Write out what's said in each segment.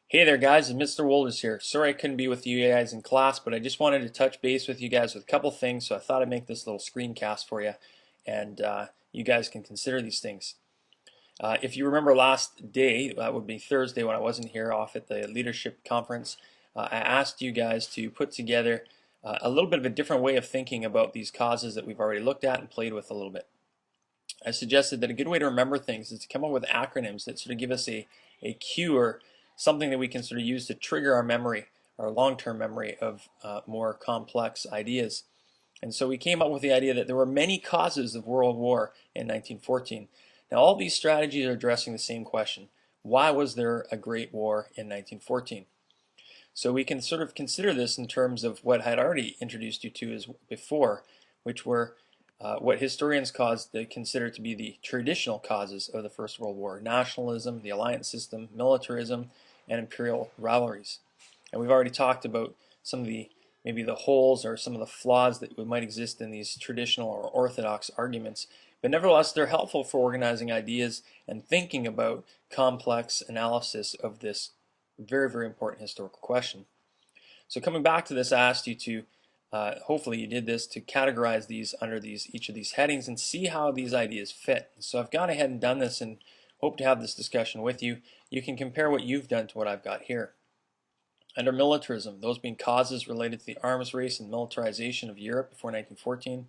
Hey there guys, it's Mr. Wolders here. Sorry I couldn't be with you guys in class, but I just wanted to touch base with you guys with a couple things, so I thought I'd make this little screencast for you, and you guys can consider these things. If you remember last day, that would be Thursday when I wasn't here off at the leadership conference, I asked you guys to put together a little bit of a different way of thinking about these causes that we've already looked at and played with a little bit. I suggested that a good way to remember things is to come up with acronyms that sort of give us a cue or something that we can sort of use to trigger our memory, our long-term memory of more complex ideas. And so we came up with the idea that there were many causes of World War in 1914. Now all these strategies are addressing the same question. Why was there a Great War in 1914? So we can sort of consider this in terms of what I had already introduced you to as before, which were what historians consider to be the traditional causes of the First World War: nationalism, the alliance system, militarism, and imperial rivalries. And we've already talked about some of the maybe the holes or some of the flaws that might exist in these traditional or orthodox arguments. But nevertheless, they're helpful for organizing ideas and thinking about complex analysis of this very, very important historical question. So coming back to this, I asked you to, hopefully you did this, to categorize these under each of these headings and see how these ideas fit. So I've gone ahead and done this and hope to have this discussion with you. You can compare what you've done to what I've got here. Under militarism, those being causes related to the arms race and militarization of Europe before 1914,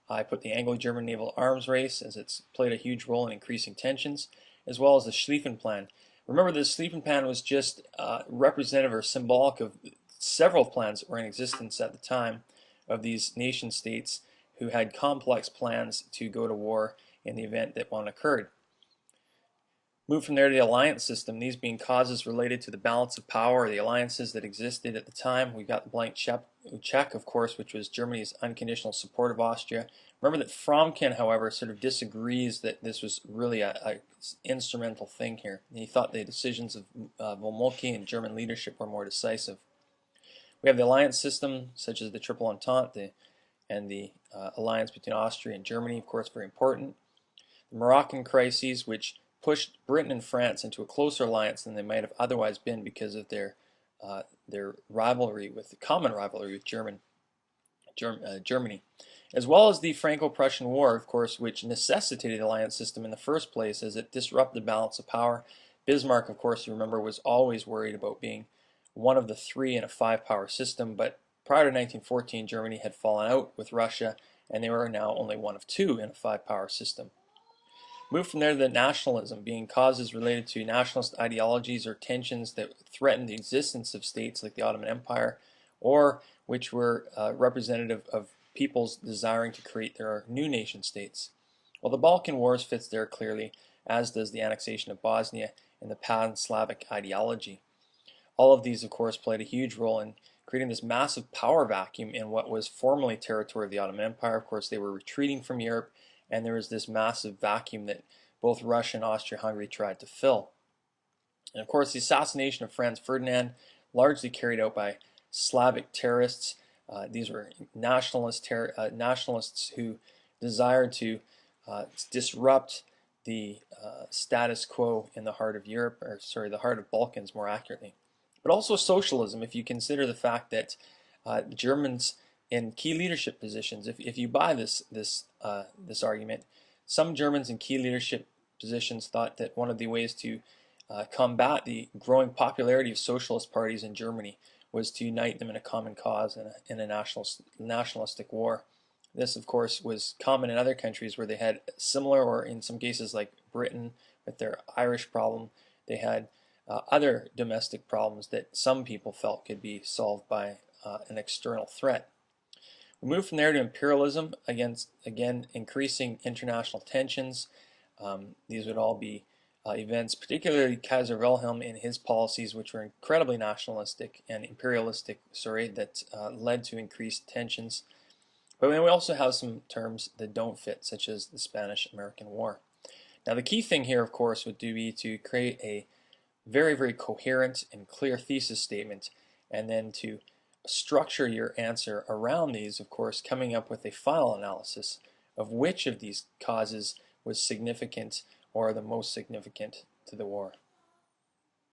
I put the Anglo-German naval arms race, as it's played a huge role in increasing tensions, as well as the Schlieffen Plan. Remember, the Schlieffen Plan was just representative or symbolic of several plans that were in existence at the time of these nation states who had complex plans to go to war in the event that one occurred. Move from there to the alliance system, these being causes related to the balance of power or the alliances that existed at the time. We've got the blank check, of course, which was Germany's unconditional support of Austria. Remember that Fromkin, however, sort of disagrees that this was really a instrumental thing here. He thought the decisions of von Moltke and German leadership were more decisive. We have the alliance system, such as the Triple Entente and the alliance between Austria and Germany, of course, very important. The Moroccan crises, which pushed Britain and France into a closer alliance than they might have otherwise been because of their rivalry with the common rivalry with Germany, as well as the Franco-Prussian War, of course, which necessitated the alliance system in the first place as it disrupted the balance of power. Bismarck, of course, you remember, was always worried about being one of the three in a five-power system, but prior to 1914, Germany had fallen out with Russia, and they were now only one of two in a five-power system. Move from there to the nationalism, being causes related to nationalist ideologies or tensions that threatened the existence of states like the Ottoman Empire, or which were representative of peoples desiring to create their new nation states. Well, the Balkan Wars fits there clearly, as does the annexation of Bosnia and the Pan-Slavic ideology. All of these, of course, played a huge role in creating this massive power vacuum in what was formerly territory of the Ottoman Empire. Of course, they were retreating from Europe, and there was this massive vacuum that both Russia and Austria-Hungary tried to fill. And of course, the assassination of Franz Ferdinand, largely carried out by Slavic terrorists. These were nationalists who desired to disrupt the status quo in the heart of Europe, or sorry, the heart of Balkans more accurately. But also socialism, if you consider the fact that Germans in key leadership positions, if you buy this argument, some Germans in key leadership positions thought that one of the ways to combat the growing popularity of socialist parties in Germany was to unite them in a common cause in a nationalistic war. This, of course, was common in other countries where they had similar, or in some cases like Britain with their Irish problem, they had other domestic problems that some people felt could be solved by an external threat. We move from there to imperialism, again increasing international tensions. These would all be events, particularly Kaiser Wilhelm and his policies, which were incredibly nationalistic and imperialistic, that led to increased tensions. But then we also have some terms that don't fit, such as the Spanish-American War. Now the key thing here, of course, would be to create a very, very coherent and clear thesis statement, and then to structure your answer around these, of course, coming up with a final analysis of which of these causes was significant or the most significant to the war.